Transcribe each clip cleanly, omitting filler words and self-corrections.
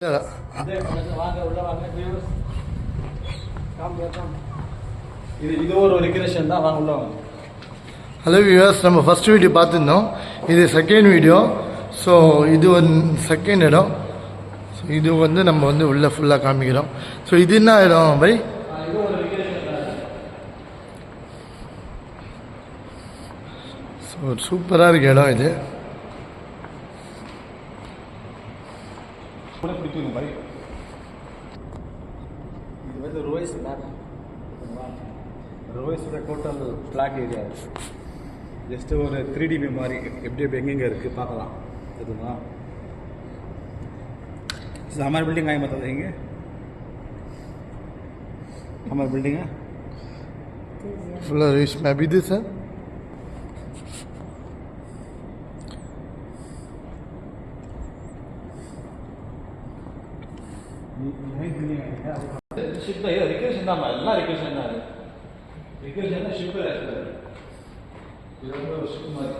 Hello viewers, நம்ம first video பார்த்துருந்தோம். இது செகண்ட் வீடியோ. ஸோ இது செகண்ட் இடம். ஸோ இது நம்ம உள்ளே ஃபுல்லாக காமிக்கிறோம். ஸோ இது என்ன இடம் பை? ஸோ சூப்பராக இருக்கு இடம் இது. இது ரோய்ஸ் மேப், ரோய்ஸோட டோட்டல் ஃப்ளாக் ஏரியா. ஜஸ்ட் ஒரு 3D மாதிரி எப்படி எங்கெங்கே இருக்குது பார்க்கலாம். எதுமா हमारी बिल्डिंग आई बता देंगे. हमारी बिल्डिंग है फुल रोइस मैप भी सर. शिप है रिक्वेशन தான் எல்லாம் रिक्वेशन தான். रिक्वेशन தான் शिप है. இது ஒரு ஷிப் மாதிரி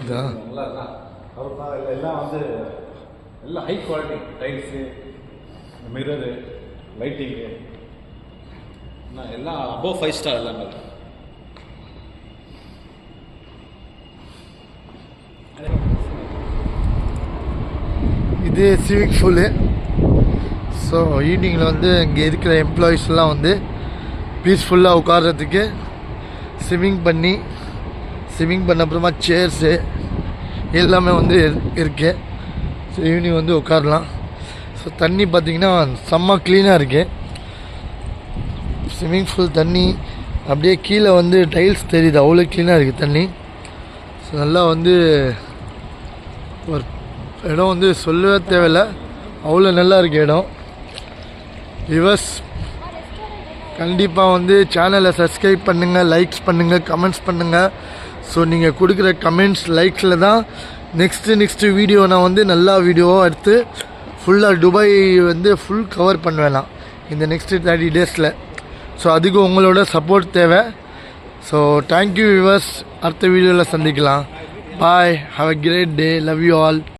இதா நல்லா இருக்கா. அவர் எல்லாம் எல்லாம் high quality tiles, mirror, lighting எல்லாம் அபோவ் 5 ஸ்டார் எல்லாமே. இது ஸ்விம்மிங் பூலு. ஸோ ஈவினிங்கில் இங்கே இருக்கிற எம்ப்ளாயீஸ்லாம் பீஸ்ஃபுல்லாக உட்கார்றதுக்கு ஸ்விம்மிங் பண்ண அப்புறமா சேர்ஸு எல்லாமே இருக்குது. ஸோ ஈவினிங் உட்காரலாம். ஸோ தண்ணி பார்த்திங்கன்னா செம்ம க்ளீனாக இருக்குது. ஸ்விம்மிங் பூல் தண்ணி அப்படியே கீழே டைல்ஸ் தெரியுது, அவ்வளோ க்ளீனாக இருக்குது தண்ணி. ஸோ நல்லா ஒரு இடம் சொல்லவே தேவையில்லை, அவ்வளோ நல்லா இருக்குது இடம். வியூவர்ஸ், கண்டிப்பாக சேனலை சப்ஸ்கிரைப் பண்ணுங்கள், லைக்ஸ் பண்ணுங்கள், கமெண்ட்ஸ் பண்ணுங்கள். ஸோ நீங்கள் கொடுக்குற கமெண்ட்ஸ் லைக்ஸில் தான் நெக்ஸ்ட்டு வீடியோ நான் நல்லா வீடியோவாக எடுத்து ஃபுல்லாக துபாய் ஃபுல் கவர் பண்ணுவேன் இந்த நெக்ஸ்ட்டு 30 டேஸில். ஸோ அதுக்கு உங்களோட சப்போர்ட் தேவை. ஸோ தேங்க்யூ வியூவர்ஸ், அடுத்த வீடியோவில் சந்திக்கலாம். Bye, have a great day, love you all.